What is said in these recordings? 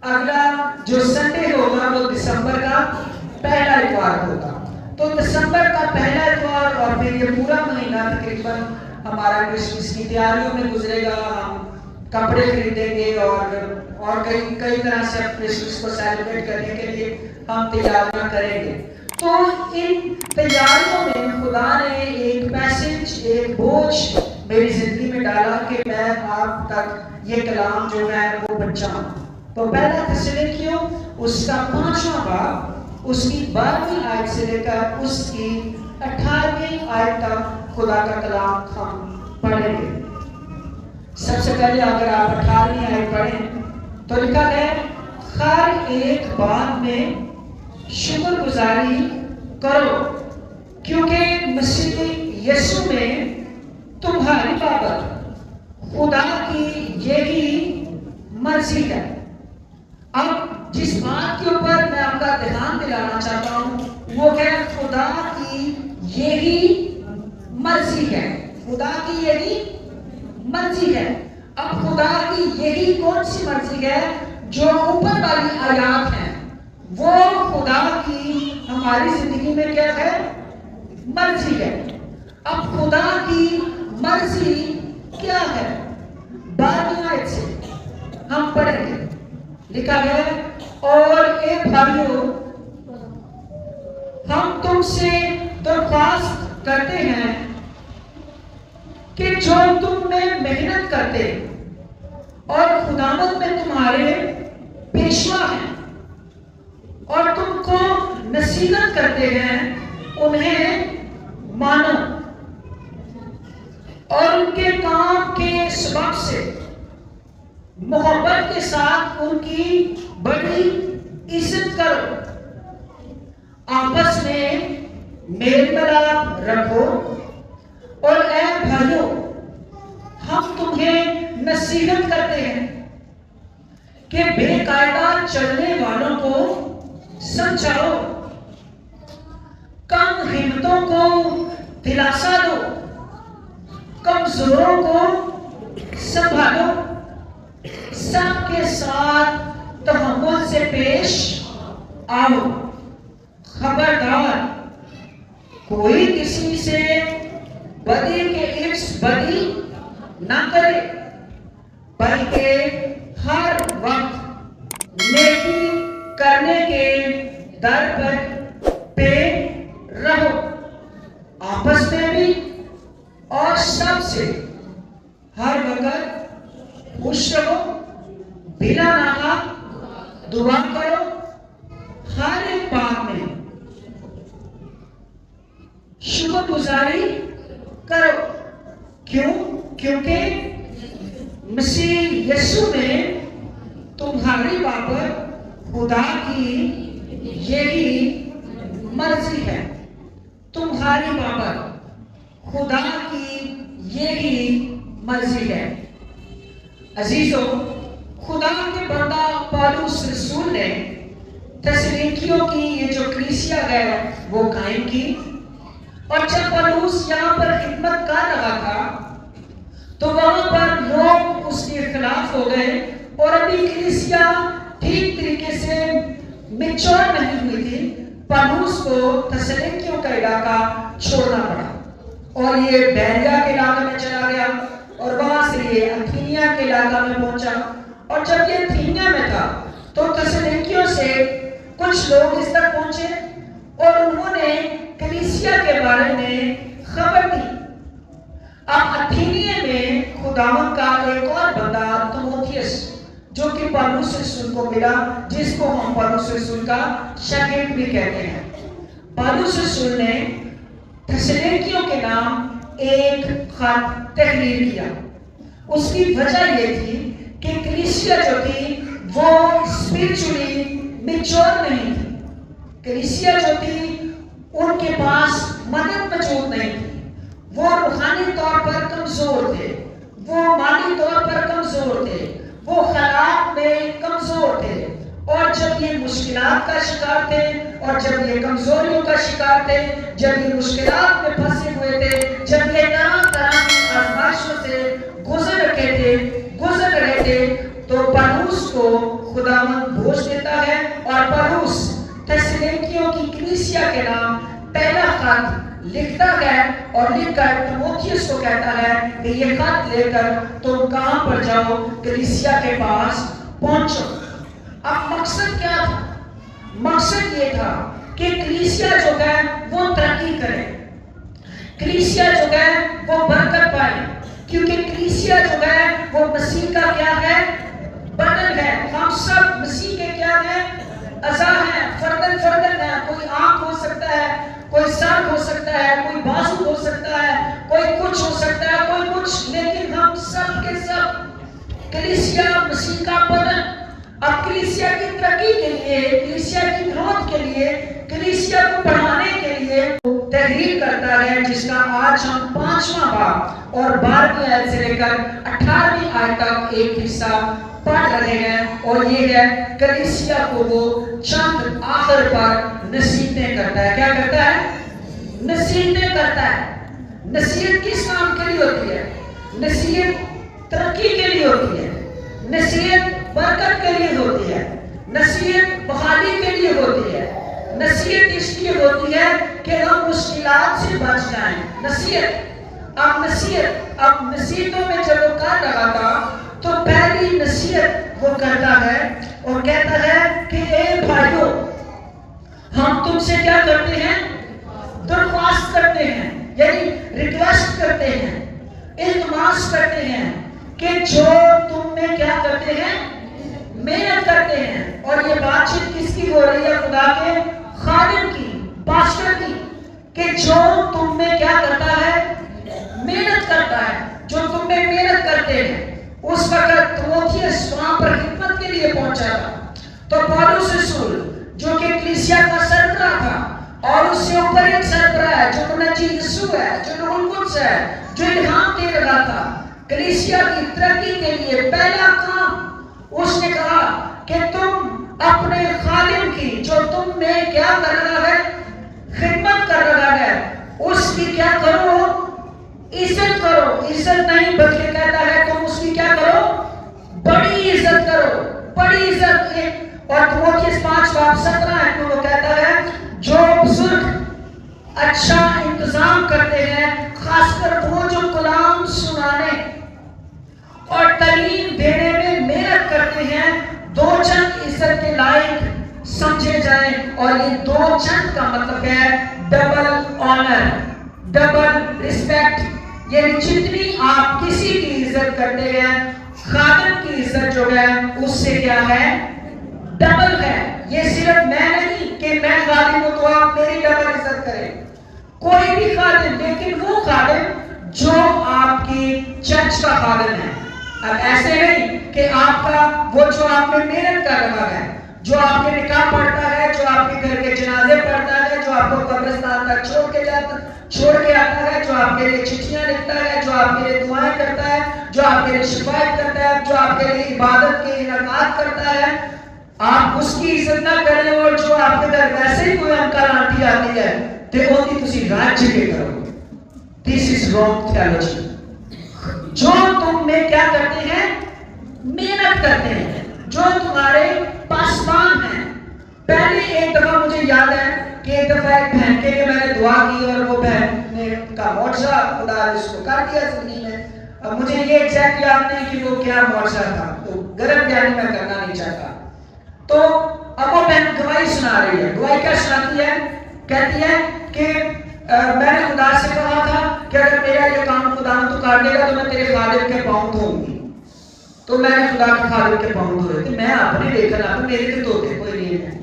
اگلا جو سنڈے ہوگا وہ دسمبر کا پہلا اتوار ہوگا. تو دسمبر کا پہلا اتوار اور پھر یہ پورا مہینہ تقریباً ہمارا کرسمس کی تیاریوں میں گزرے گا. ہم کپڑے خریدیں گے اور کئی طرح سے کرسمس کو سیلیبریٹ کرنے کے لیے ہم تیاریاں کریں گے. تو ان تیاریوں میں خدا نے ایک میسج، ایک بوجھ میری زندگی میں ڈالا کہ میں آپ تک یہ کلام جو ہے وہ پہنچاؤں. تو پہلا تسلنیکیوں اس کا 5واں باب، اس کی 12ویں آیت سے لے کر اس کی 18ویں آیت تک خدا کا کلام ہم پڑھیں گے. سب سے پہلے اگر آپ 18ویں آیت پڑھیں تو لکھا ہے، ہر ایک بات میں شکر گزاری کرو کیونکہ مسیح یسوع میں تمہاری بابت خدا کی یہی مرضی ہے. اب جس بات کے اوپر میں آپ کا دھیان دلانا چاہتا ہوں وہ ہے خدا کی یہی مرضی ہے. خدا کی یہی مرضی ہے. اب خدا کی یہی کون سی مرضی ہے؟ جو اوپر والی آیات ہیں وہ خدا کی ہماری زندگی میں کیا ہے؟ مرضی ہے. اب خدا کی مرضی کیا ہے؟ 12ویں آیت سے ہم پڑھیں گے. لکھا ہے، اور اے بھائیو ہم تم سے درخواست کرتے ہیں کہ جو تم میں محنت کرتے اور خداوند میں تمہارے پیشوا ہیں اور تم کو نصیحت کرتے ہیں انہیں مانو اور ان کے کام کے سبب سے محبت کے ساتھ ان کی بڑی عزت کرو. آپس میں میل ملاپ رکھو. اور اے بھائیو ہم تمہیں نصیحت کرتے ہیں کہ بے قاعدہ چلنے والوں کو سمجھاؤ، کم ہمتوں کو دلاسا دو، کمزوروں کو سنبھالو، سب کے ساتھ تحمل سے پیش آؤ. خبردار کوئی کسی سے بدی کے عوض بدی نہ کرے بلکہ ہر وقت نیکی کرنے کے در پہ رہو. آپس میں بھی اور سب سے ہر وقت خوش رہو، بلا ناغہ دعا کرو، ہر ایک بات میں شکر گزاری کرو. کیوں؟ کیونکہ مسیح یسوع میں تمہاری بابت خدا کی یہی مرضی ہے. تمہاری بابت خدا کی یہی مرضی ہے. عزیزو، خدا کے بندہ پالوس رسول نے تسلنیکیوں کی یہ جو کلیسیا ہے وہ قائم کی. اور جب پالوس یہاں پر خدمت کر رہا تھا تو وہاں پر لوگ اس کے خلاف ہو گئے اور ابھی کلیسیا ٹھیک طریقے سے میچور نہیں ہوئی تھی. پالوس کو تسلنیکیوں کا علاقہ چھوڑنا پڑا اور یہ بیریا کے علاقے میں چلا گیا اور وہاں سے یہ اتھینیا کے علاقہ میں پہنچا. اور جب یہ اتھینیا میں تھا تو تسلنیکیوں سے کچھ لوگ اس تک پہنچے اور انہوں نے کلیسیا کے بارے میں خبر دی. اب اتھینیے میں خداوند کا ایک اور بندہ تیموتھیوس جو کہ پالوس رسول کو ملا، جس کو ہم پالوس رسول کا شاگرد بھی کہتے ہیں. پالوس رسول نے تسلنیکیوں کے نام ایک خط تحریر کیا. اس کی وجہ یہ تھی کہ کلیسیا جو تھی وہ اسپرچولی میچور نہیں تھی. کلیسیا جو تھی ان کے پاس مدد موجود نہیں تھی. وہ روحانی طور پر کمزور تھے، وہ مالی طور پر کمزور تھے، وہ خیرات میں کمزور تھے. اور جب یہ مشکلات کا شکار تھے اور جب یہ کمزوریوں کا شکار تھے، جب یہ مشکلات میں پھنسے ہوئے تھے، جب یہ طرح طرح کی آزمائشوں سے گزر رہے تھے تو پالوس کو خداوند بوجھ دیتا ہے اور پولس تھیسلونیکیوں کی کلیسیا کے نام پہلا خط لکھتا ہے اور لکھ کر تیموتھیوس کو کہتا ہے کہ یہ خط لے کر تم کہاں پر جاؤ؟ کلیسیا کے پاس پہنچو۔ اب مقصد کیا تھا؟ مقصد یہ تھا کہ کلیسیا جو ہے وہ ترقی کرے، کلیسیا جو ہے وہ برکت پائے، کیونکہ کلیسیا جو ہے وہ مسیح کا کیا ہے؟ بدن ہے۔ ہم سب مسیح کے کیا ہیں؟ اعضاء ہیں، فردن فردن ہیں۔ کوئی آنکھ ہو سکتا ہے، کوئی سر ہو سکتا ہے، کوئی بازو ہو سکتا ہے، کوئی کچھ ہو سکتا ہے، کوئی کچھ، لیکن ہم سب کے سب کلیسیا مسیح کا بدن۔ اب کلیسیا کی ترقی کے لیے، کلیسیا کی گروتھ کے لیے، کلیسیا کو بڑھانے کے لیے تحریر کرتا ہے، جس کا آج ہم 5واں باب اور 12ویں آیت سے لے کر 18ویں آیت تک ایک حصہ پڑھ رہے ہیں، اور یہ ہے کلیسیا کو وہ چند آخر پر نصیحتیں کرتا ہے۔ کیا کرتا ہے؟ نصیحتیں کرتا ہے۔ نصیحت کس کام کے لیے ہوتی ہے؟ نصیحت ترقی کے لیے ہوتی ہے، نصیحت برکت کے لیے ہوتی ہے، نصیحت بحالی کے لیے ہوتی ہے، نصیحت اس لیے ہوتی ہے کہ ہم مشکلات سے بچ جائیں۔ نصیحت، اب نصیحتوں میں جب وہ کر رہا تھا تو پہلی نصیحت وہ کرتا ہے اور کہتا ہے کہ اے بھائیو، ہم تم سے کیا کرتے ہیں؟ درخواست کرتے ہیں، یعنی ریکویسٹ کرتے ہیں، التماس کرتے ہیں کہ جو تم میں کیا کرتے ہیں؟ محنت کرتے ہیں۔ اور یہ بات چیت کس کی ہو رہی ہے؟ خدا کے خادم کی، پاسٹر کی، کہ جو تم میں کیا کرتا ہے؟ محنت کرتا ہے، جو تم میں محنت کرتے ہیں۔ اس وقت تیموتھیوس وہاں پر خدمت کے لیے پہنچا تھا، تو پولس رسول جو کہ کلیسیا کا سربراہ تھا، اور اس سے اوپر ایک سربراہ ہے جو منجی یسوع ہے، جو روح القدس ہے، جو الہام دے رہا تھا کلیسیا کی ترقی کے لیے۔ پہلا کام اس نے کہا کہ تم اپنے خادم کی، جو تم میں کیا کر رہا ہے؟ خدمت کر رہا ہے، اس کی کیا کرو؟ عزت کرو۔ عزت نہیں بلکہ کہتا ہے تم اس کی کیا کرو؟ بڑی عزت کرو، بڑی عزت۔ اور تیموتھیوس 5:17 میں وہ کہتا ہے جو بزرگ اچھا انتظام کرتے ہیں، خاص کر وہ جو کلام سنانے اور تعلیم دینے میں محنت کرتے ہیں، دو چند عزت کے لائق سمجھے جائیں۔ اور یہ دو چند کا مطلب ہے ڈبل آنر، ڈبل ریسپیکٹ، یعنی جتنی آپ کسی کی عزت کرتے ہیں، خادم کی عزت جو ہے اس سے کیا ہے؟ ڈبل ہے۔ یہ صرف میں نہیں کہ میں خادم ہوں تو آپ میری ڈبل عزت کریں، کوئی بھی خادم، لیکن وہ خادم جو آپ کی چرچ کا خادم ہے۔ اب ایسے نہیں کہ آپ کا وہ جو آپ میں محنت کر رہا ہے، جو آپ کے نکاح پڑھتا ہے، جو آپ کے گھر کے جنازے پڑھتا ہے، جو آپ کو قبرستان تک چھوڑ کے آتا ہے، جو آپ کے لیے چٹھیاں لکھتا ہے، جو آپ کے لیے دعائیں کرتا ہے، جو آپ کے لیے شفاعت کرتا ہے، جو آپ کے لیے عبادت کے انعقاد کرتا ہے، آپ اس کی عزت نہ کریں، اور جو آپ کے گھر ویسے ہی کوئی انکل آنٹی آتی ہے تے اوندی تسی راج کے کرو۔ دس از رانگ تھیولوجی۔ جو تم میں کیا کرتے ہیں؟ محنت کرتے ہیں، جو تمہارے پاسبان ہیں۔ پہلے ایک دفعہ مجھے یاد ہے کہ ایک دفعہ ایک بہن کے لیے میں نے دعا کی، اور وہ بہن نے کا معجزہ خدا نے اس کو کر دیا زندگی میں۔ اب مجھے یہ ایگزیکٹ یاد نہیں کہ وہ کیا معجزہ تھا، تو غلط بیانی میں کرنا نہیں چاہتا۔ تو اب وہ بہن گواہی سنا رہی ہے۔ گواہی کیا سناتی ہے؟ کہتی ہے کہ میں نے خدا سے کہا تھا کہ اگر میرا یہ کام خدا تو کر دے گا تو میں تیرے خادم کے پاؤں دھوؤں گی۔ تو میں نے خدا کے خادم کے پاؤں دھوئے تھے، میں اپنے دیکھا تو میرے تو دھوتے کوئی نہیں ہے،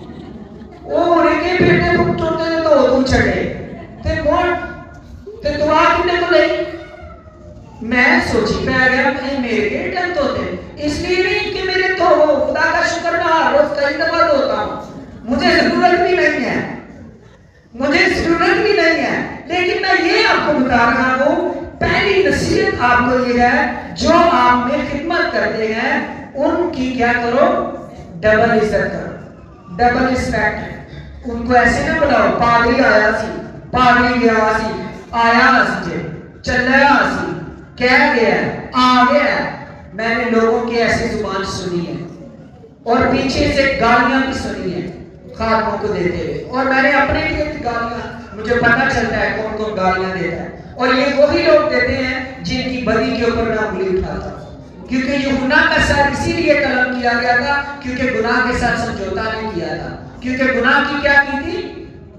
وہ رکے بیٹے پٹھوتے تو تو چھڑے تے کون تے دعا کنے کو لئی۔ میں سوچی پہ گیا میرے کے ٹن دھوتے، اس لیے نہیں کہ میرے تو خدا کا شکر میں ہر روز کئی دفعہ دھوتا ہوں، مجھے ضرورت بھی نہیں ہے، مجھے ضرورت بھی نہیں ہے، لیکن میں یہ آپ کو بتا رہا ہوں، پہلی نصیحت آپ کو یہ ہے جو آپ میں خدمت کرتے ہیں ان کی کیا کرو؟ ڈبل عزت کرو، ڈبل ریسپیکٹ۔ ان کو ایسے نہ بلاؤ پادری آیا سی، پادری گیا سی، آیا سی، چلیا سی، کہہ گیا، آ گیا۔ میں نے لوگوں کی ایسی زبان سنی ہے، اور پیچھے سے گالیاں بھی سنی ہیں خادموں کو دیتے ہوئے، اور میں نے اپنے لیے بھی گالیاں، مجھے پتہ چلتا ہے کون کون گالیاں دیتا ہے، اور یہ وہی لوگ دیتے ہیں جن کی بدی کے اوپر میں انگلی اٹھاتا ہوں، کیونکہ یوحنا کا سر اسی لیے قلم کیا گیا تھا کیونکہ گناہ کے ساتھ سمجھوتا نہیں کیا تھا، کیونکہ گناہ کی کیا کی تھی؟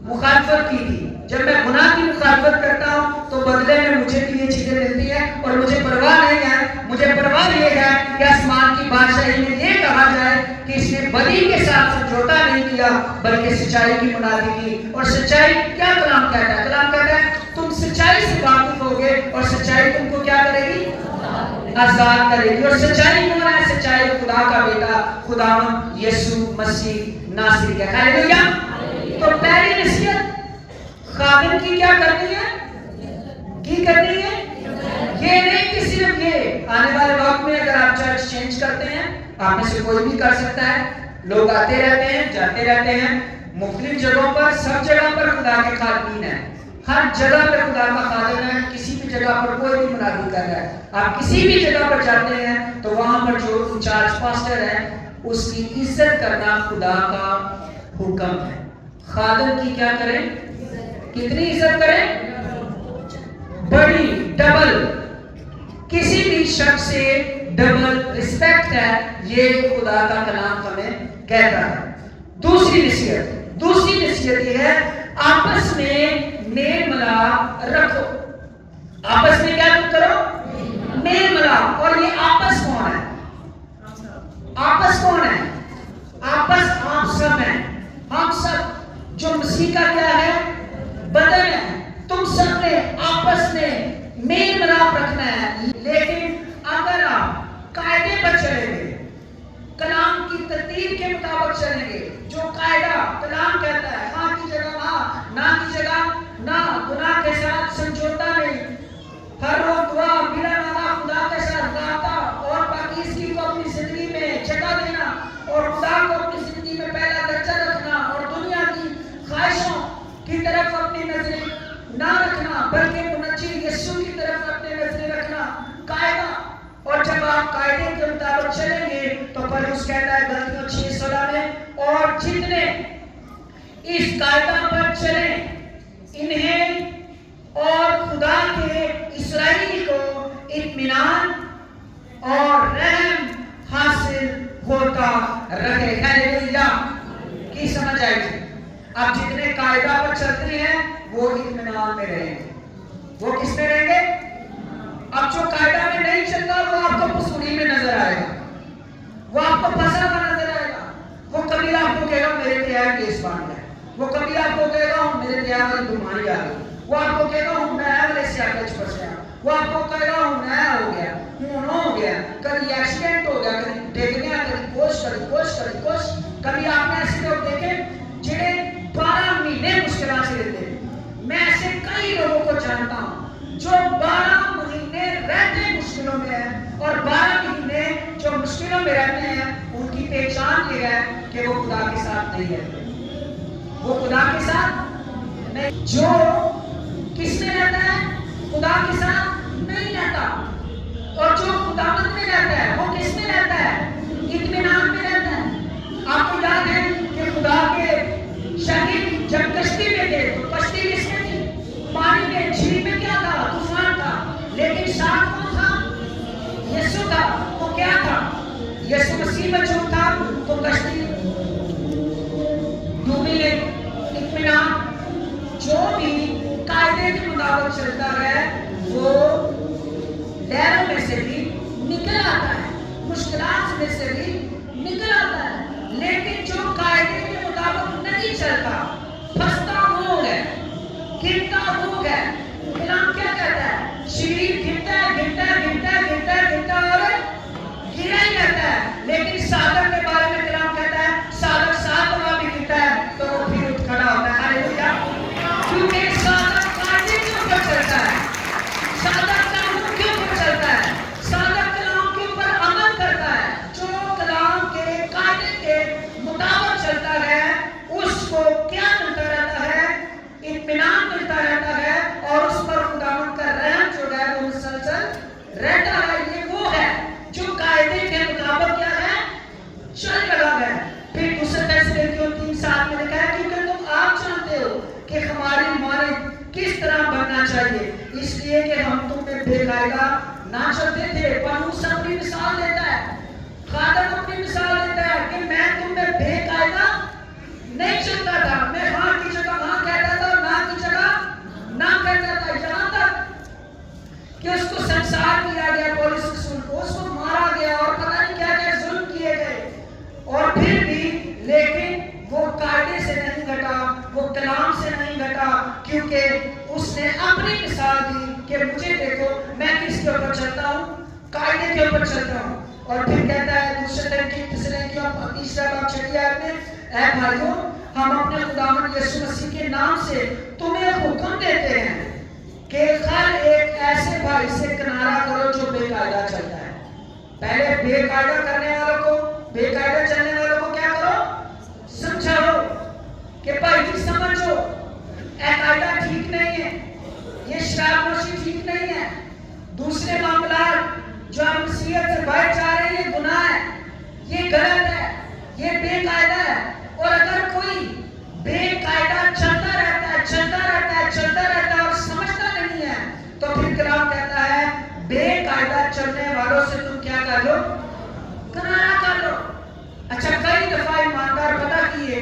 مخالفت کی تھی۔ جب میں گناہ کی مخالفت کرتا ہوں تو بدلے میں مجھے بھی یہ چیزیں ملتی ہیں، اور مجھے پرواہ نہیں ہے، مجھے پرواہ یہ ہے کہ آسمان کی بادشاہی میں یہ کہا جائے کہ اس نے بدی کے ساتھ سمجھوتا نہیں کیا بلکہ سچائی کی منادی کی۔ اور سچائی کیا کلام کہتا ہے؟ کلام کہتا ہے تم سچائی سے واقف ہوگے اور سچائی تم کو کیا کرے گی؟ آزاد کرے گی۔ اور سچائی کون ہے؟ سچائی خدا کا بیٹا خداوند یسوع مسیح ناصری ہے۔ ہاللیلویا۔ تو پہلی نصیحت خادم کی کیا کرنی ہے؟ کی کرنی ہے؟ یہ نہیں کہ صرف یہ آنے والے وقت میں اگر آپ چرچ چینج کرتے ہیں، آپ میں سے کوئی بھی کر سکتا ہے، لوگ آتے رہتے ہیں جاتے رہتے ہیں مختلف جگہوں پر، سب جگہ پر خدا کے خادمین ہیں، ہر جگہ پر خدا کا خادم ہے، کسی بھی جگہ پر کوئی بھی منادی کر رہا ہے، آپ کسی بھی جگہ پر جاتے ہیں تو وہاں پر جو انچارج پاسٹر ہے اس کی عزت کرنا خدا کا حکم ہے۔ خادم کی کیا کریں؟ کتنی عزت کریں؟ بڑی، ڈبل، کسی بھی شخص سے ڈبل رسپیکٹ ہے، یہ خدا کا کلام ہمیں کہتا ہے۔ دوسری نصیحت یہ ہے آپس میں میل ملاپ رکھو۔ آپس میں کیا تم کرو؟ میل ملاپ۔ اور یہ آپس کون ہے؟ آپس کون ہے؟ آپس آپ سب ہیں، ہم سب جو مسیح کا کیا ہے؟ بدن ہے۔ تم سب نے آپس میں میل ملاپ رکھنا ہے، لیکن اگر آپ قاعدے پر چلیں گے، کلام کی ترتیب کے مطابق چلیں گے، جو قاعدہ کلام کہتا ہے ہاں کی جگہ ہاں، نہ کی جگہ نہ، گناہ کے ساتھ سمجھوتا نہیں، ہر روز دعا، بلا ناغہ خدا کے ساتھ رابطہ، اور پاکیزگی کو اپنی زندگی میں جگہ دینا، اور خدا کو اپنی زندگی میں پہلا درجہ رکھنا، اور دنیا کی خواہشوں کی طرف اپنی نظریں نہ رکھنا بلکہ منجی یسوع کی طرف اپنے نظریں رکھنا، قاعدہ۔ اور جب آپ قاعدے کے مطابق چلیں گے تو پولس کہتا ہے غلطیوں 6:16 میں، اور جتنے اس قاعدہ پر چلیں انہیں اور خدا کے اسرائیل کو اطمینان اور رحم حاصل ہوتا رہے۔ ہاللیلویا۔ کی سمجھ آئی تھی؟ آپ جتنے قاعدہ پر چلتے ہیں وہ اطمینان میں رہیں گے۔ وہ کس میں رہیں گے؟ اب جو قاعدہ میں نہیں چلتا وہ آپ کو پسوڑی میں نظر آئے گا، وہ آپ کو پھنسا ہوا نظر آئے گا، وہ کبھی آپ کو کہے گا میرے تیار کیس بن گیا، وہ کبھی آپ کو کہے گا میرے تیار والی بیماری آ گئی، وہ آپ کو کہے گا ہوں میں والے سیاقے چ پھنس گیا، وہ آپ کو کہے گا ہوں میں ہو گیا، ہوں ہو گیا، کبھی ایکسیڈنٹ ہو گیا، کبھی ڈگ گیا، کبھی کوش، کبھی آپ نے ایسے لوگ دیکھے جنہیں 12 مہینے مشکلات سے رہتے ہیں۔ میں ایسے کئی لوگوں کو جانتا ہوں جو 12 مہینے رہتے مشکلوں میں ہیں، اور 12 مہینے جو مشکلوں میں رہتے ہیں ان کی پہچان یہ ہے کہ وہ خدا کے ساتھ نہیں رہتے، وہ خدا کے ساتھ نہیں۔ جو کس میں رہتا ہے؟ خدا کے ساتھ نہیں رہتا، اور جو خداوند میں رہتا ہے وہ کس میں رہتا ہے؟ اطمینان میں رہتا ہے۔ آپ کو یاد ہے کہ خدا کے شاگرد جب کشتی میں تھے تو کشتی کس میں تھی؟ پانی میں، جھیل میں کیا تھا؟ طوفان تھا، لیکن ساتھ کون تھا؟ یسوع تھا۔ وہ کیا تھا؟ یسوع مسیح موجود تھا تو کشتی ڈوبی نہیں۔ اطمینان۔ جو بھی قاعدے کے مطابق چلتا ہے وہ لہروں میں سے بھی نکل آتا ہے، مشکلات میں سے بھی نکل آتا ہے، لیکن جو قاعدے کے مطابق نہیں چلتا پھنستا ہو گئے، گرتا ہو گئے۔ کلام کیا کہتا ہے؟ شریر گرتا ہے اور گرا ہی رہتا ہے، لیکن صادق کے بارے میں کلام کہتا ہے صادق 7 دفعہ بھی گرتا ہے تو وہ پھر اٹھ کھڑا ہوتا ہے۔ ہاللیلویا۔ کیونکہ صادق قاعدے کے اوپر چلتا ہے، صادق کلام کے اوپر چلتا ہے، صادق کلام کے اوپر عمل کرتا ہے۔ جو کلام کے قاعدے کے مطابق چلتا ہے اس کو کیا ملتا رہتا ہے؟ اطمینان ملتا رہتا ہے، اور اس پر خداوند کا رحم جو ہے وہ مسلسل رہتا ہے۔ یہ وہ ہے جو قاعدے کے مطابق کیا ہے؟ چل کس طرح بننا چاہیے، اس لیے کہ ہم تم میں بے قاعدہ نہ چلتے تھے۔ پولس اپنی مثال دیتا ہے، خادم اپنی مثال دیتا ہے کہ میں تم میں بے قاعدہ نہیں چلتا تھا، میں ہاں کی جگہ ہاں کہتا تھا اور نہ کی جگہ نہ کہتا تھا، یہاں تک کہ اس کو سنسار کیا گیا، پولس رسول کو اس کو مارا گیا اور پتہ نہیں کیا کیا ظلم کیے گئے، اور پھر بھی لیکن وہ قاعدے سے نہیں گھٹا، وہ کلام سے نہیں گھٹا، کیونکہ اس نے اپنی مثال دی کہ مجھے دیکھو میں کس کے اوپر چلتا ہوں، قاعدے کے اوپر چلتا ہوں۔ اور پھر کہتا ہے دوسرے تسلنیکیوں تیسرا باب 6 آیت میں، اے بھائیوں ہم اپنے خداوند یسوع مسیح کے نام سے تمہیں حکم دیتے ہیں کہ ہر ایک ایسے بھائی سے کنارہ کرو جو بے قاعدہ چلتا ہے۔ پہلے بے قاعدہ کرنے والوں کو، بے قاعدہ چلنے والوں کو کیا کرو، سمجھاؤ کہ بھائی جی سمجھو اے قاعدہ ٹھیک نہیں ہے، یہ شراب نوشی ٹھیک نہیں ہے، دوسرے معاملات جو آپ نصیحت سے باہر جا رہے ہیں یہ گناہ ہے، یہ غلط ہے، یہ بے قاعدہ ہے۔ اور اگر کوئی بے قاعدہ چلتا رہتا ہے چلتا رہتا ہے چلتا رہتا ہے اور سمجھتا نہیں ہے، تو پھر کلام کہتا ہے بے قاعدہ چلنے والوں سے تم کیا کر لو، کنارہ کر لو۔ اچھا کئی دفعہ ایماندار پتہ کیے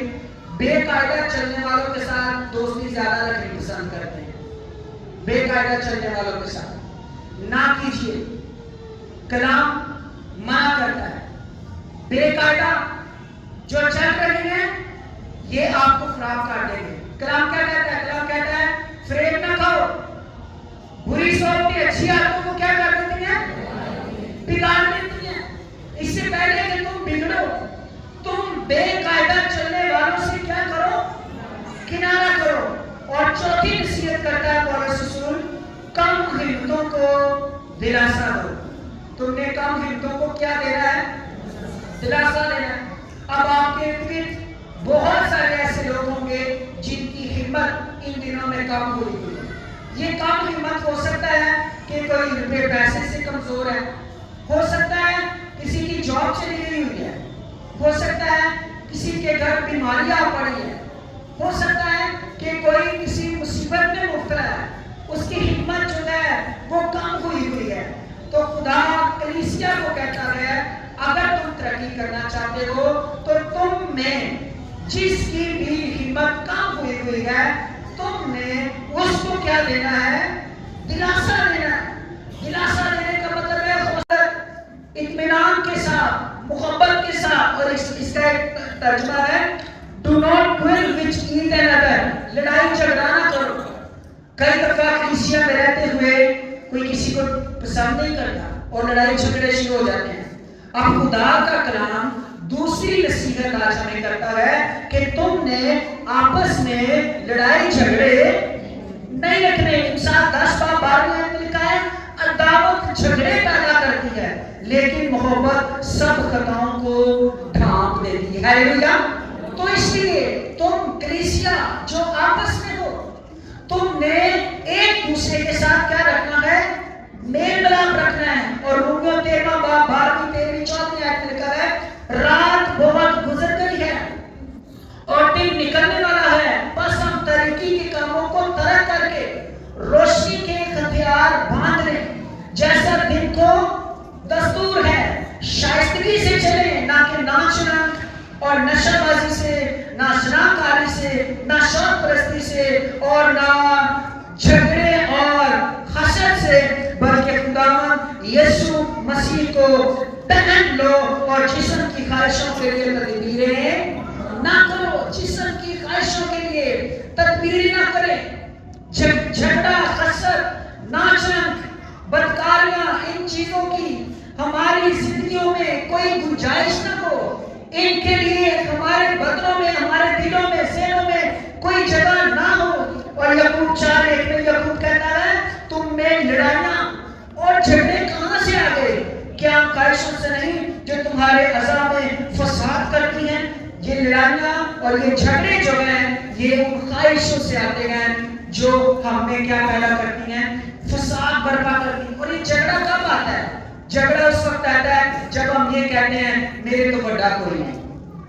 بے قاعدہ چلنے والوں کے ساتھ دوستی زیادہ رکھنی پسند کرتے ہیں، بے قاعدہ چلنے والوں کے ساتھ نہ کیجیے، کلام منع کرتا ہے۔ بے قاعدہ جو چل رہی ہیں یہ آپ کو خراب کر دیں گے۔ کلام کیا کہتا ہے، کلام کہتا ہے فریب نہ کھاؤ، بری صحبت اچھی عادتوں کو کیا کر دیتی ہیں، بگاڑ دیتی ہیں۔ اس سے پہلے کہ تم بگڑو تم بے قاعدہ چلنے والوں سے کیا کرو، کنارہ کرو۔ اور چوتھی نصیحت کرتا ہے پولس رسول، کم ہمتوں کو دلاسا دو۔ تم نے کم ہمتوں کو کیا دینا ہے، دلاسا دینا ہے۔ اب آپ کے ارد بہت سارے ایسے لوگ ہوں گے جن کی ہمت ان دنوں میں کم ہوئی ہوئی ہے۔ یہ کم ہمت ہو سکتا ہے کہ کوئی روپے پیسے سے کمزور ہے، ہو سکتا ہے کسی کی جاب چلی گئی ہوئی ہے، ہو سکتا ہے کسی کے گھر بیماری آ پڑی ہے، ہو سکتا ہے کہ کوئی کسی مصیبت میں مبتلا ہے، اس کی ہمت جو ہے وہ کم ہوئی ہوئی ہے۔ تو خدا کلیسیا کو کہتا ہے اگر تم ترقی کرنا چاہتے ہو تو تم میں جس کی بھی ہمت کم ہوئی ہوئی ہے تم نے اس کو کیا دینا ہے، دلاسا دینا ہے۔ دلاسا دینے کا مطلب ہے اطمینان کے ساتھ، محبت کے ساتھ، اور اس کا ایک ترجمہ ہے do not quarrel with each other، لڑائی جھگڑا نہ کرو۔ کئی دفعہ کلیسیا میں رہتے ہوئے کوئی کسی کو پسند نہیں کرتا اور لڑائی جھگڑے شروع ہو جاتے ہیں۔ اب خدا کا کلام دوسری نصیحت آج ہمیں کرتا ہے کہ تم نے آپس میں لڑائی جھگڑے نہیں رکھنے۔ انسان 10 باب 12 میں لکھا ہے عداوت جھگڑے پیدا کرتی ہے لیکن محبت سب خطاؤں کو ڈھانپ دیتی ہے۔ ہاللیلویا۔ تو اس لیے تم کلیسیا جو آپس میں ہو تم نے ایک دوسرے کے ساتھ کیا رکھنا ہے، میل ملاپ رکھنا ہے۔ اور رومیو 13 باب 12 13 14 آیت میں لکھا ہے رات بہت گزر گئی ہے اور دن نکلنے والا ہے، بس ہم ترقی کے کاموں کو ترک کر کے روشنی کے ہتھیار باندھ لیں، جیسا دن کو دستور ہے شائستگی سے چلیں، نہ کہ ناچ رنگ اور نشہ بازی سے، نہ زناکاری سے، نہ شوق پرستی سے، اور نہ جھگڑے اور حسد سے، بلکہ خداوند یسوع مسیح کو پہن لو اور جسم کی خواہشوں کے لیے تدبیریں نہ کرو۔ جسم کی خواہشوں کے لیے تدبیر نہ کریں۔ جھگڑا، حسد، ناچ رنگ، بدکاریاں، ان چیزوں کی ہماری زندگیوں میں کوئی گنجائش نہ ہو۔ ان کے لیے ہمارے بدنوں میں، ہمارے دلوں میں، ذہنوں میں کوئی جگہ نہ ہو۔ اور یعقوب 4:1 میں یعقوب کہتا ہے تم میں لڑائیاں اور جھگڑے کہاں سے آ گئے؟ کیا خواہشوں سے نہیں جو تمہارے اعضاء میں فساد کرتی ہیں؟ یہ لڑائیاں اور یہ جھگڑے جو ہیں یہ ان خواہشوں سے آتے ہیں جو ہم میں کیا پیدا کرتی ہیں، فساد برپا کرتی ہیں۔ اور یہ جھگڑا کب آتا ہے؟ جھگڑا اس وقت آتا ہے جب ہم یہ کہتے ہیں میرے تو بڑا کوئی نہیں،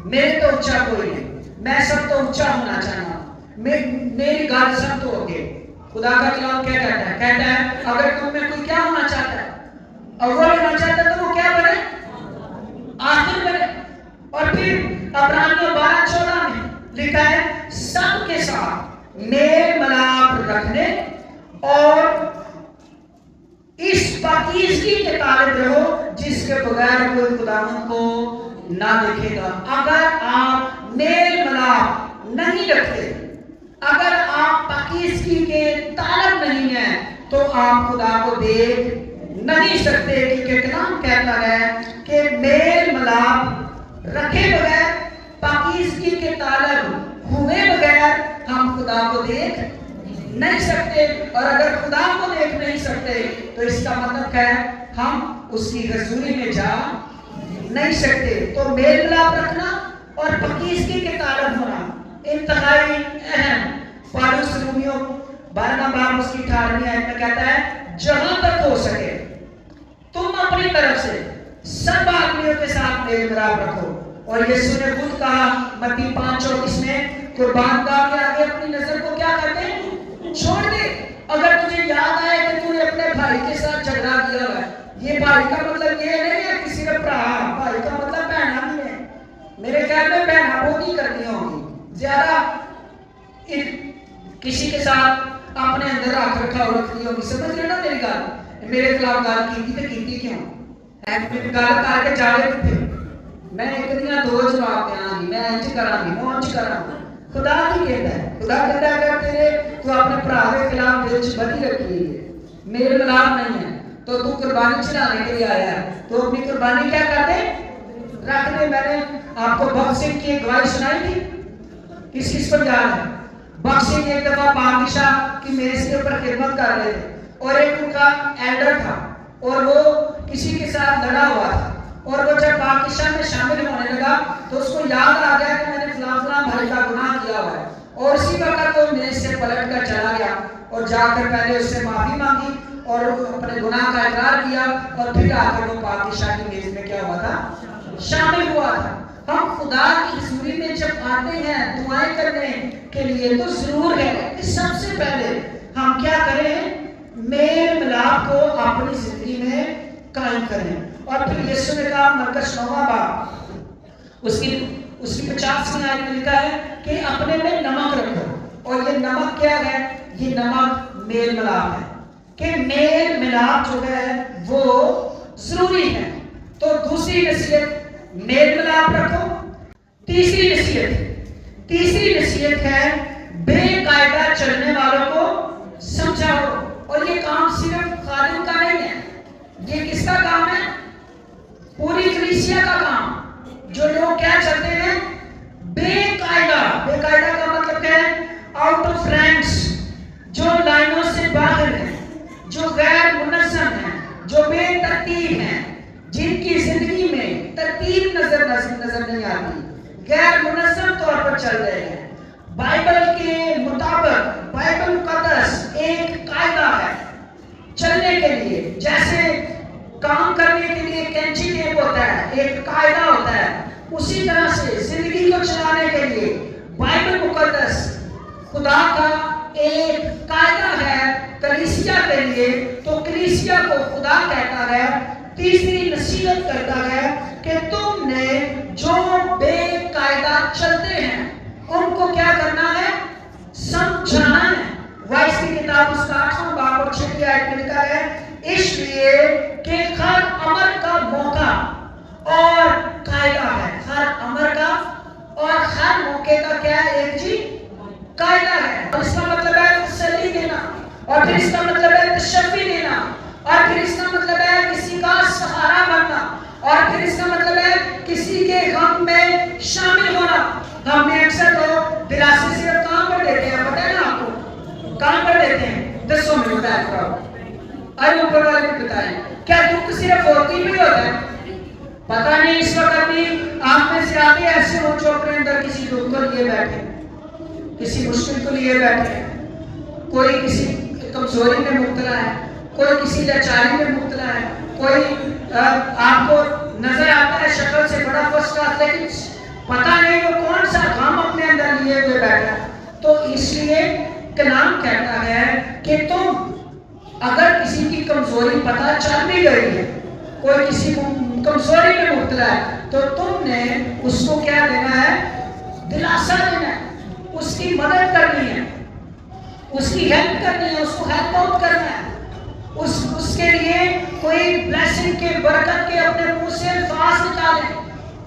میرے تو اونچا کوئی نہیں، میں سب تو اونچا ہونا چاہتا ہوں، میری گال سب تو ہوگی، خدا کا کلام کیا کہتا ہے؟ کہتا ہے اگر تم میں کوئی کیا ہونا چاہتا ہے، اول ہونا چاہتا ہے، تو وہ کیا بنے؟ آخر بنے۔ اور پھر عبرانیوں 12:14 میں لکھا ہے سب کے ساتھ میل ملاپ رکھنے اور اس پاکیزگی کے طالب رہو جس کے بغیر کوئی خداوند کو نہ دیکھے گا۔ اگر آپ میل ملاپ نہیں رکھتے، اگر آپ پاکیزگی کے طالب نہیں ہیں، تو آپ خدا کو دیکھ نہیں سکتے، کیونکہ کلام کہتا ہے کہ میل ملاپ رکھے بغیر، پاکیزگی کے طالب ہوئے بغیر ہم خدا کو دیکھ نہیں سکتے۔ اور اگر خدا کو دیکھ نہیں سکتے تو اس کا مطلب ہے ہم اس کی حضوری میں جا نہیں سکتے۔ تو میل ملاپ رکھنا اور پاکیزگی کے طالب ہونا انتہائی اہم۔ پالوس رومیوں 12 باب اس کی 18ویں آیت میں کہتا ہے جہاں تک ہو سکے تم اپنی طرف سے سب آدمیوں کے ساتھ میل ملاپ رکھو۔ اور یسوع نے خود کہا متی 5:34 میں قربان گاہ کے آگے اپنی نظر کو کیا کرتے ہیں؟ چھوڑ دے۔ اگر تجھے یاد آئے کہ تو نے اپنے بھائی کے ساتھ جھگڑا کیا ہے، یہ بھائی کا مطلب یہ نہیں ہے کسی کا بھرا، بھائی کا مطلب بہنا بھی ہے۔ میرے خیال میں بہنا وہ نہیں کرتی ہوں گی زیادہ کسی کے ساتھ اپنے اندر رکھ رکھا ہو رکھتی ہوگی۔ سمجھ رہے نا میری گل؟ میرے خلاف گل کی تو کی کیوں ہے؟ گل کر کے جاوے کتنے؟ میں ایک دیا دو جواب دیا گی، میں انج کراں گی، میں انج کراں گی۔ خدا کی کہتا ہے، خدا کہتا ہے اگر تیرے تو اپنے بھرا کے خلاف دل چ بدی رکھی ہے، میرے ملاپ نہیں ہے، تو قربانی چڑھانے کے لیے آیا ہے، تو اپنی قربانی کیا کر دے؟ رکھ دے۔ میں نے آپ کو بخت سنگھ کی گواہی سنائی تھی، کس پر یاد ہے؟ بخت سنگھ ایک دفعہ بادشاہ کی میز کے اوپر خدمت کر رہے تھے، اور ایک ان کا ایلڈر تھا اور وہ کسی کے ساتھ لڑا ہوا تھا، اور وہ جب بادشاہ میں شامل ہونے لگا تو اس کو یاد آ گیا کہ میں نے فلاں فلاں بھائی کا گناہ کیا ہوا ہے، اور اسی وقت وہ میز سے پلٹ کر چلا گیا اور جا کر پہلے اس سے معافی مانگی اور اپنے گناہ کا اقرار کیا، اور پھر آ کر وہ بادشاہ کی میز میں کیا ہوا تھا؟ شامل ہوا تھا۔ ہم خدا کی حضوری میں جب آتے ہیں دعائیں کرنے کے لیے تو ضرور ہے کہ سب سے پہلے ہم کیا کریں؟ میل ملاپ کو اپنی زندگی میں قائم کریں۔ اور پھر یسوع نے کہا مرکز 9 باب اس کی 50ویں آیت میں لکھا ہے کہ اپنے میں نمک رکھو، اور یہ نمک کیا ہے؟ یہ نمک میل ملاپ ہے، کہ میل ملاپ جو ہے وہ ضروری ہے۔ تو دوسری نصیحت میل ملاپ رکھو۔ تیسری نصیحت ہے بے قاعدہ چلنے والوں کو سمجھاؤ۔ اور یہ کام صرف خادم کا نہیں ہے، یہ کس کا کام ہے؟ پوری کلیسیا کا کام۔ جو لوگ کیا چلتے ہیں؟ بے قاعدہ۔ بے قاعدہ کا مطلب ہے آؤٹ آف رینکس، جو لائنوں سے باہر ہیں، جو غیر منظم ہیں، جو بے ترتیب ہیں، جن کی زندگی میں ترتیب نظر نہیں آتی، غیر منظم طور پر چل رہے ہیں۔ بائبل کے مطابق بائبل مقدس ایک قاعدہ ہے چلنے کے لیے، جیسے کام کرنے کے لیے کینچی ٹیپ ہوتا ہے، ایک قاعدہ ہوتا ہے، اسی طرح سے زندگی کو چلانے کے لیے بائبل مقدس خدا کا ایک قاعدہ ہے کلیسیا کے لیے۔ تو کلیسیا کو خدا کہتا ہے، تیسری نصیحت کرتا ہے کہ تم نے جو بے قاعدہ چلتے ہیں ان کو کیا کرنا ہے؟ سمجھانا ہے۔ وائس کی کتاب اس کا 8واں باب اور 6 آیت میں لکھا ہے اس لیے کہ ہر امر کا موقع اور قاعدہ ہے۔ ہر امر کا اور ہر موقع کا کیا ہے؟ ایک جی قاعدہ ہے۔ اور اس کا مطلب ہے تسلی دینا، اور پھر اس کا مطلب ہے تشفی دینا، اور پھر اس کا مطلب ہے کسی کا سہارا بننا، اور پھر اس کا مطلب ہے کسی کے غم میں شامل ہونا۔ ہم نے اکثر لوگ دلاسے صرف کام پر دیتے ہیں، پتہ ہے نا آپ کو؟ کام پر دیتے ہیں 10 منٹ بتایا کرو، آئے اوپر والے کو بتائیں کیا دکھ صرف ہوتی بھی ہوتا ہے؟ پتہ نہیں اس وقت بھی آپ میں سے آگے ایسے ہو جو اپنے اندر کسی دکھ کو لیے بیٹھے، کسی مشکل کو لیے بیٹھے، کوئی کسی کمزوری میں مبتلا ہے، کوئی کسی لاچاری میں مبتلا ہے، کوئی آپ کو نظر آتا ہے شکل سے بڑا فرسٹ کلاس، لیکن پتہ نہیں وہ کون سا غم اپنے اندر لیے ہوئے بیٹھا۔ تو اس لیے کلام کہتا ہے کہ تم اگر کسی کی کمزوری پتہ چل بھی گئی ہے، کوئی کسی کمزوری میں مبتلا ہے، تو تم نے اس کو کیا دینا ہے؟ دلاسا دینا ہے، اس کی مدد کرنی ہے، اس کی ہیلپ کرنی ہے، اس کو ہیلپ آؤٹ کرنا ہے، اس کے لیے کوئی بلیسنگ کے برکت کے اپنے منہ سے الفاظ نکالیں،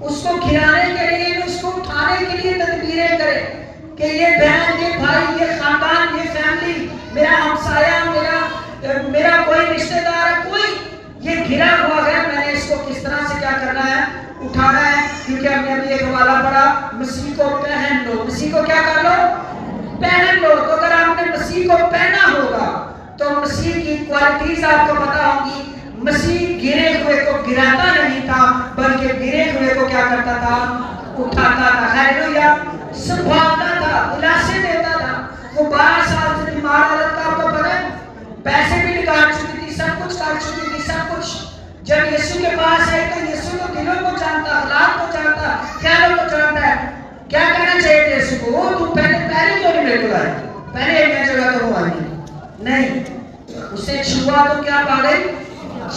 اس کو کھلانے کے لیے، اس کو اٹھانے کے لیے تدبیریں کریں کہ یہ بہن، یہ بھائی، یہ خاندان، یہ فیملی، میرا ہمسایہ، میرا کوئی رشتہ دار، کوئی یہ گھرا ہوا ہے، میں نے اس کو کس طرح سے کیا کرنا ہے؟ اٹھانا ہے، کیونکہ ہم نے ابھی ایک حوالہ پڑھا، مسیح کو پہن لو۔ مسیح کو کیا کر لو؟ پہن لو۔ تو اگر آپ نے مسیح کو پہنا ہوگا تو مسیح کی کوالٹیز آپ کو پتا ہوں گی۔ مسیح گرے ہوئے کو گراتا نہیں تھا، بلکہ گرے ہوئے کو کیا کرتا تھا؟ اٹھاتا تھا۔ ہیلیلویا! سنبھالتا تھا، دلاسے دیتا تھا۔ وہ 12 سال سے بیمار عورت کا آپ کو پتا ہے، پیسے بھی نکال چکی تھی، سب کچھ کر چکی تھی، سب کچھ۔ جب یسوع کے پاس آئے تو یسوع تو دلوں کو جانتا، حالات کو جانتا، خیالوں کو جانتا ہے۔ کیا کہنا چاہیے تھے یسوع کو؟ وہ تو پہلے تو نہیں میرے کو آئی، پہلے میں جگہ تو وہ آئی نہیں۔ اسے چھوا تو کیا پا گئی؟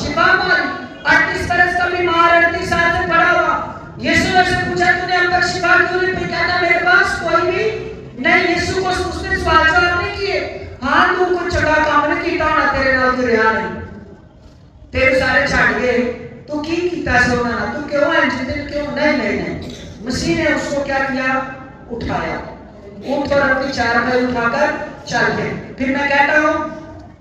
شفا پائی۔ 38 برس کا بیمار، 38 سال سے پڑا ہوا۔ یسوع سے پوچھا تو نے اب تک شفا کیوں نہیں پائی؟ کہتا میرے پاس کوئی بھی نہیں۔ یسوع کو اس نے سوال جواب نہیں کیے۔ ہاں تو کچھ چنگا کام نہیں کیتا ہونا، تیرے نال تو رہا نہیں، تیرے سارے چھڈ گئے، تو کی کیتا سو نہ، تو کیوں انج دل کیوں؟ نہیں۔ مسیح نے اس کو کیا کیا؟ اٹھایا۔ اٹھ اور اپنی چارپائی اٹھا کر چل گئے۔ پھر میں کہتا ہوں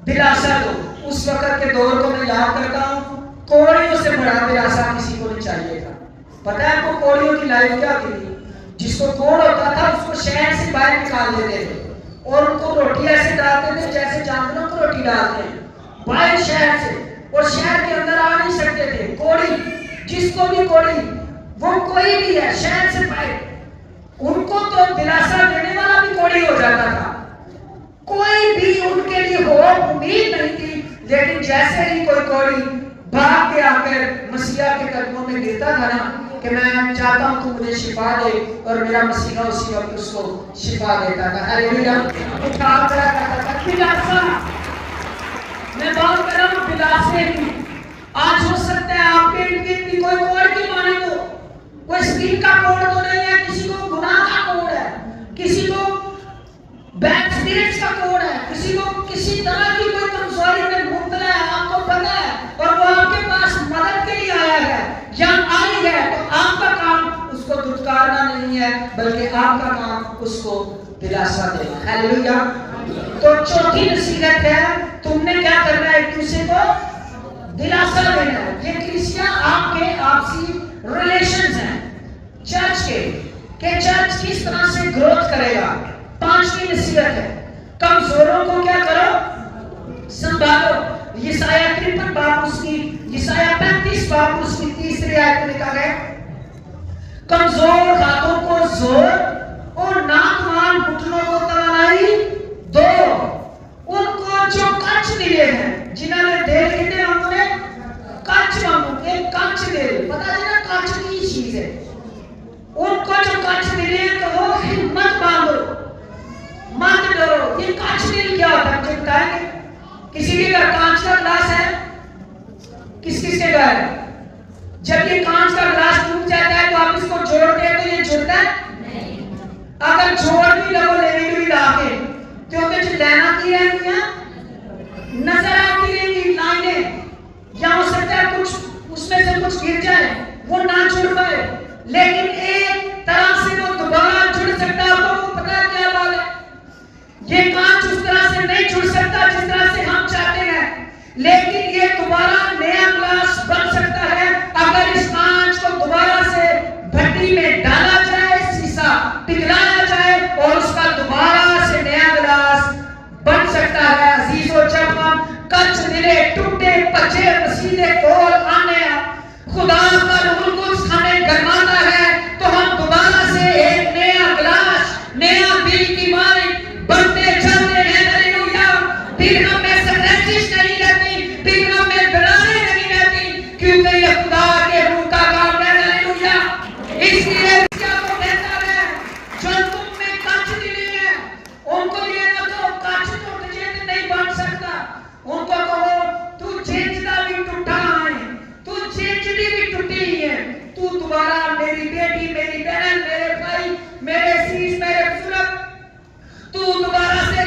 دلاسا دو۔ اس وقت کے دور کو میں یاد کرتا ہوں، کوڑیوں سے بڑا دلاسا کسی کو نہیں چاہیے تھا۔ پتہ ہے آپ کو کوڑیوں کی لائف کیا تھی؟ جس کو کوڑ ہوتا تھا اس کو شہر سے باہر نکال دیتے تھے اور ان کو روٹی ایسے ڈالتے تھے جیسے جانوروں کو روٹی ڈالتے ہیں، باہر شہر سے، اور شہر کے اندر آ نہیں سکتے تھے۔ کوڑی، جس کو بھی کوڑی، وہ کوئی بھی ہے شہر سے باہر، ان کو تو دلاسا دینے والا بھی کوڑی ہو جاتا تھا۔ کوئی بھی ان کے لیے ہوپ، امید نہیں تھی، لیکن جیسے ہی کوئی کوڑی بھاگ کے آ کر مسیح کے قدموں میں گرتا تھا نا کہ میں چاہتا ہوں تو مجھے شفا دے، اور میرا مسیح اسی وقت اس کو شفا دیتا تھا۔ ہلیلویا! اٹھا کر کہتا تھا دلاسا۔ میں بات کر رہا ہوں دلاسے کی۔ آج ہو سکتا ہے آپ کے اتنی کوئی کوڑ کی مانے تو کوئی اسکن کا کوڑ تو نہیں ہے، کسی کو گناہ کا کوڑ ہے، کسی کو بیڈ اسپرٹس کا کوڑ ہے، کسی کو کسی طرح کی کوئی کمزوری میں مبتلا ہے، آپ کو پتا ہے، اور وہ آپ کے پاس مدد کے لیے آیا ہے یا آئی ہے، تو آپ کا کام اس کو دھتکارنا نہیں ہے، بلکہ آپ کا کام اس کو دلاسا دینا۔ ہیلیلویا! تو چوتھی نصیحت ہے، تم نے کیا کرنا ہے؟ ایک دوسرے کو دلاسا دینا ہے۔ یہ کلیسیا آپ کے آپسی ریلیشنز ہیں چرچ کے، کہ چرچ کس طرح سے گروتھ کرے گا۔ 5ویں نصیحت ہے، کمزوروں کو کیا کرو؟ سنبھالو۔ یسایہ 53 باب اس کی، یسایہ 35 باب اس کی 3 آیت میں لکھا ہے، کمزور ہاتھوں کو زور اور ناتوان گھٹنوں کو توانائی دو۔ ان کو جو کچھ ملے ہیں، جنہوں نے دل کتنے مانگو نے کچ مانگو، ایک کچ دل، پتا ہے نا کچ کی چیز ہے، ان کو جو کچ ملے ہیں تو وہ ہمت مانگو، مت ڈرو۔ یہ کانچ دل کیا ہوتا ہے مجھے بتائیں گے؟ کسی کے گھر کانچ کا گلاس ہے؟ کس کے گھر ہے؟ جب یہ کانچ کا گلاس ٹوٹ جاتا ہے تو آپ اس کو جوڑتے ہیں تو یہ جڑتا ہے؟ اگر جوڑ بھی لگو لینے بھی لا کے کیونکہ جو لینا کی رہتی ہیں نظر آتی رہیں گی لائنیں، یا ہو سکتا ہے کچھ اس میں سے کچھ گر جائے، وہ نہ جڑ پائے، لیکن ایک طرح سے وہ دوبارہ جڑ سکتا ہے۔ آپ کو پتا ہے کیا بات ہے؟ یہ کانچ اس طرح سے نہیں جڑ سکتا جس طرح سے ہم چاہتے ہیں، لیکن یہ دوبارہ نیا گلاس بن سکتا ہے اگر اس کانچ کو دوبارہ سے بھٹی میں ڈالا جائے، سیسا پگھلایا جائے اور اس کا دوبارہ سے نیا گلاس بن سکتا ہے۔ عزیزو، جب ہم کچ دلے ٹوٹے پچے مسیح دے کول آنے خدا کا روح القدس ہمیں گرماتا ہے تو ہم دوبارہ سے ایک نیا گلاس، نیا دل کی مائیں بنتے چلتے ہیں۔ ہلیلویا! پھر ہمیں سکریچش نہیں رہتی، پھر ہمیں بلانے نہیں رہتی، کیونکہ یہ خدا کے روح کا کام ہے۔ ہلیلویا! اس لیے کیا وہ کہتا ہے جو تم میں کچ دلی ہیں ان کو یہ نہ تو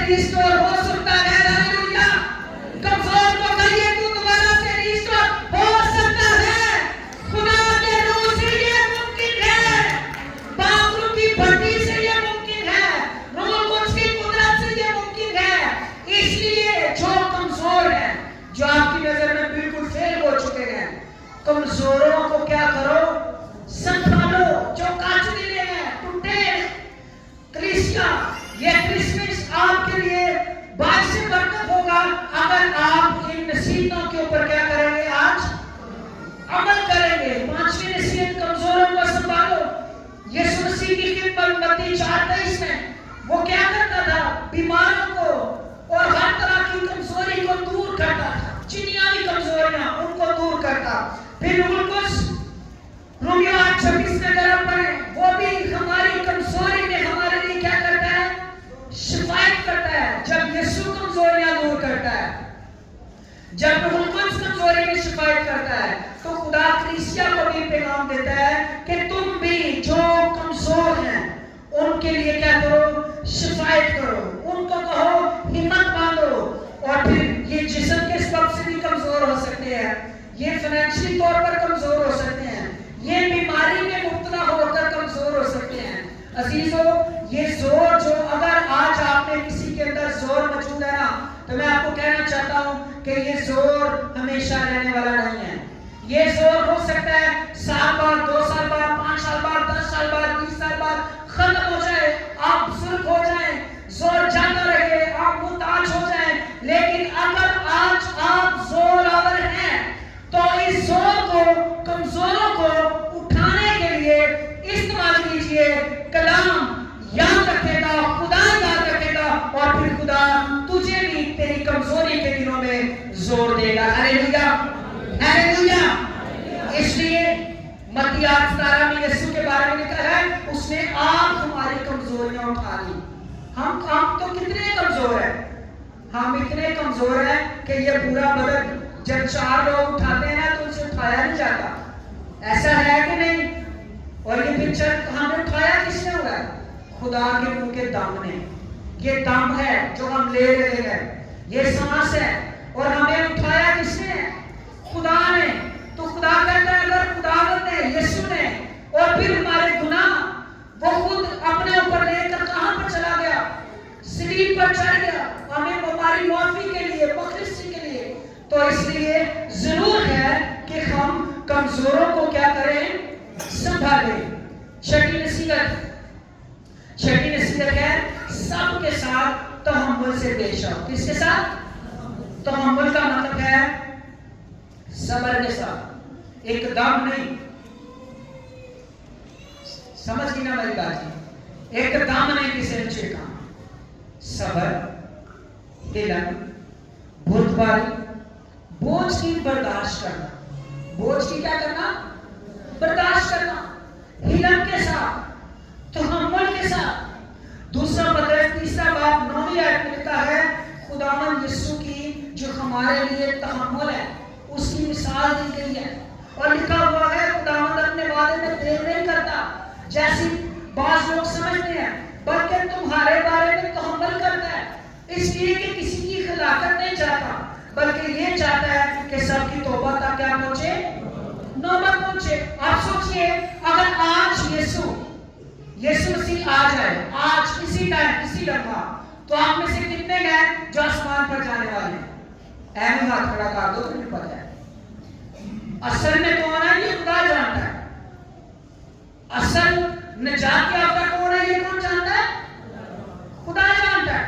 ریسٹور ہو سکتا ہے. ہاللیلویا. کمزور کو کہیے تو دوبارہ سے ریسٹور ہو سکتا ہے. خدا کے روح سے یہ ممکن ہے. باتوں کی بھٹی سے یہ ممکن ہے. روح القدس کی قدرت سے یہ ممکن ہے. اس لیے جو کمزور ہیں، جو آپ کی نظر میں بالکل فیل ہو چکے ہیں، کمزوروں کو کیا کرو؟ سنبھالو. جو کاچ دلے ہیں، ٹوٹے کلیسیا، یہ کرسمس آپ کے لیے باعث برکت ہوگا اگر آپ ان نصیحتوں کے اوپر کیا کریں گے؟ آج عمل کریں گے. پانچویں نصیحت، کمزوروں کو سنبھالو. یسوع مسیح کی خدمت متی 4:23 میں وہ کیا کرتا تھا؟ بیماروں کو اور ہر طرح کی کمزوری کو دور کرتا تھا. چنیاوی کمزوریاں ان کو دور کرتا. پھر روح القدس رومیو 8:26 میں اگر آپ پڑھیں، وہ بھی ہماری کمزوری میں ہمارے لیے کیا کرتا ہے؟ شفایت کرتا ہے. جب یسوع کمزوریاں دور کرتا ہے، جب روح القدس کمزوری میں شفایت کرتا ہے، تو خدا کلیسیا کو بھی پیغام دیتا ہے کہ تم بھی جو کمزور ہیں ان کے لیے کیا کرو؟ شفایت کرو. ان کو کہو ہمت باندھو. اور پھر یہ جسم کے سبب سے بھی کمزور ہو سکتے ہیں، یہ فائنینشلی طور پر کمزور ہو سکتے ہیں، یہ بیماری میں مبتلا ہو کر کمزور ہو سکتے ہیں. عزیزو، یہ زور جو اگر آج آپ میں کسی کے اندر زور موجود ہے نا، تو میں آپ کو کہنا چاہتا ہوں کہ یہ زور ہمیشہ رہنے والا نہیں ہے. یہ زور ہو سکتا ہے سال بعد، 2 سال بعد، 5 سال بعد، 10 سال بعد، 20 سال بعد ختم ہو جائے، آپ بزرگ ہو جائیں، زور جاتا رہے، آپ محتاج ہو جائیں. لیکن اگر آج آپ زور آور ہیں تو اس زور کو، کمزوروں کو اٹھانے کے لیے استعمال کیجئے. کلام یاد رکھے گا، خدا یاد رکھے گا، اور پھر خدا تجھے بھی تیری کمزوری کے دنوں میں زور دے گا. ہاللیلویا، ہاللیلویا. اس لیے متی 8:17 میں یسوع کے بارے میں لکھا ہے، اس نے آپ ہماری کمزوریاں اٹھا لی. ہم تو کتنے کمزور ہیں. ہم اتنے کمزور ہیں کہ یہ پورا بدن جب 4 لوگ اٹھاتے ہیں تو اسے اٹھایا نہیں جاتا. ایسا ہے کہ نہیں؟ اور یہ پکچر ہمیں اٹھایا کس نے ہوا ہے؟ خدا کے منہ کے دم نے. یہ دم ہے جو ہم لے رہے ہیں، یہ سانس ہے، اور ہمیں اٹھایا کس نے؟ خدا نے. تو خدا کہتا ہے اگر خداوند نے، یسوع نے، اور پھر ہمارے گناہ وہ خود اپنے اوپر لے کر کہاں پر چلا گیا؟ صلیب پر چڑھ گیا ہمیں ہماری معافی کے لیے، بخشش کے لیے. تو اس لیے ضرور ہے کہ ہم کمزوروں کو کیا کریں؟ سنبھالیں. چھٹی نصیحت ہے سب کے ساتھ تحمل سے پیش آؤ. کس کے ساتھ؟ تحمل کا مطلب ہے صبر کے ساتھ، ایک دم نہیں. سمجھ گئی نا میری بات جی؟ ایک دم نہیں کسی نے چھڑکا. صبر، علم، بردباری، بوجھ کی برداشت کرنا. بوجھ کی کیا کرنا؟ برداشت کرنا. علم کے ساتھ، تحمل کے ساتھ. دوسرا پترس 3 باب 9 آیت میں لکھا ہے، خداوند یسوع کی جو ہمارے لیے تحمل ہے اس کی مثال دی گئی ہے. اور لکھا ہوا ہے خداوند اپنے وعدے میں دیر نہیں کرتا جیسی بعض لوگ سمجھتے ہیں، بلکہ تمہارے بارے میں تحمل کرتا ہے، اس لیے کہ کسی کی ہلاکت نہیں چاہتا، بلکہ یہ چاہتا ہے کہ سب کی توبہ تک کیا پہنچے؟ نوبت پہنچے. آپ سوچئے اگر آج یسوع مسیح آ جائے، آج کسی ٹائم، کسی لمحہ، تو آپ میں سے کتنے ہیں جو آسمان پر جانے والے ہیں؟ اہم ہاتھ کھڑا کر دو، تمہیں پتہ ہے. اصل میں کون ہے یہ خدا جانتا ہے. اصل نجات یافتہ کون ہے یہ کون جانتا ہے؟ خدا جانتا ہے.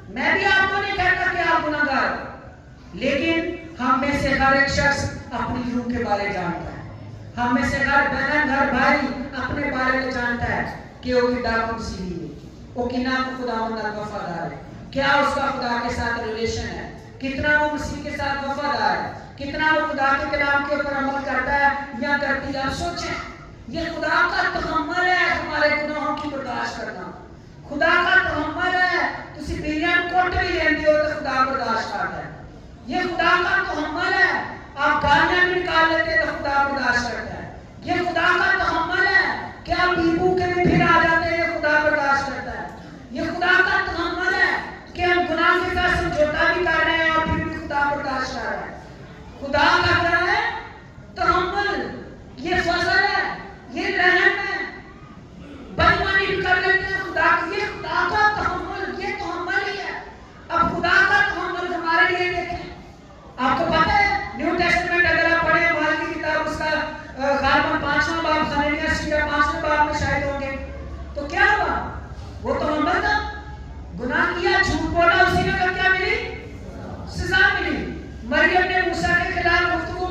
میں بھی آپ کو نہیں کہتا کہ آپ گناہ گار ہو، لیکن ہم میں سے ہر ایک شخص اپنی روح کے بارے جانتا ہے. ہم میں سے ہر بہن، ہر بھائی اپنے بارے میں جانتا ہے کہ وہ کتنا مسیحی ہے، وہ کتنا خداوند کا وفادار ہے، کیا اس کا خدا کے ساتھ ریلیشن ہے، کتنا وہ مسیح کے ساتھ وفادار ہے، کتنا وہ خدا کے کلام کے اوپر عمل کرتا ہے یا کرتی ہے. آپ سوچیں یہ خدا کا تحمل ہے ہمارے گناہوں کی برداشت کرنا. خدا کا تحمل ہے. تسی بیلیاں کوٹ بھی لیندی ہو تو خدا برداشت کرتا ہے. یہ خدا کا تحمل ہے. آپ گالیاں بھی نکال لیتے تو خدا برداشت کرتا ہے. یہ خدا کا تحمل ہے کہ آپ بیبو کے بھی پھر آ جاتے ہیں، یہ خدا برداشت کرتا ہے. یہ خدا کا تحمل ہے کہ ہم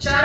4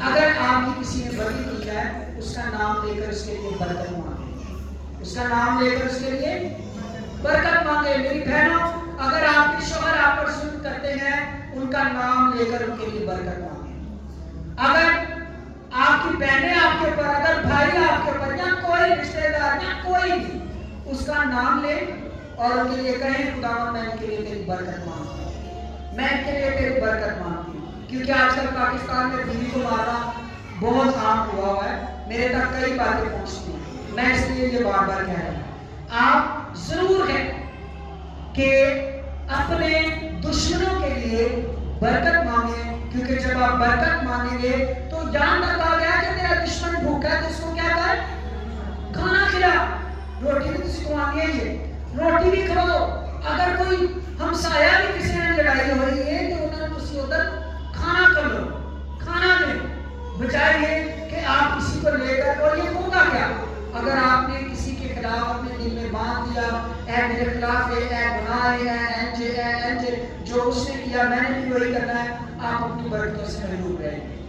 اگر آپ کی کسی نے بدی کی ہے اس کا نام لے کر اس کے لیے برکت مانگے، اس کا نام لے کر اس کے لیے برکت مانگے۔ میری بہنوں، اگر آپ کے شوہر آپ پر ظلم کرتے ہیں ان کا نام لے کر ان کے لیے برکت مانگے۔ اگر آپ کی بہنیں آپ کے اوپر، اگر بھائی آپ کے اوپر، یا کوئی رشتہ دار یا کوئی بھی، اس کا نام لے اور ان کے لیے کہیں خداوند میں ان کے لیے تیری برکت مانگتا ہوں، میں ان کے لیے تیری برکت مانگتی ہوں۔ کیونکہ آج کل پاکستان میں بیوی کو مارنا بہت عام ہوا ہے، میرے تک کئی باتیں پہنچتی ہیں، میں اس لیے یہ بار بار کہہ رہا ہوں، آپ ضرور ہے کہ اپنے دشمنوں کے لیے برکت مانگیں، کیونکہ جب آپ برکت مانگیں گے تو جان تک آ گیا کہ تیرا دشمن بھوکا ہے تو اس کو کیا کر، کھانا کھلا۔ روٹی بھی کسی کو آنی ہے، روٹی بھی کھلاؤ۔ اگر کوئی ہمسایہ بھی کسی نے لڑائی ہو رہی ہے تو انہیں کسی ادھر کھانا کر لو، کھانا دیں، بجائے یہ کہ آپ کسی کو لے کر، اور یہ ہوگا کیا اگر آپ نے کسی کے خلاف اپنے دل میں باندھ دیا، اے میرے خلاف ہے، اے گناہ ہے، اے انج، جو اس نے کیا میں نے بھی وہی کرنا ہے، آپ اپنی برکتوں سے محروم رہیں گے۔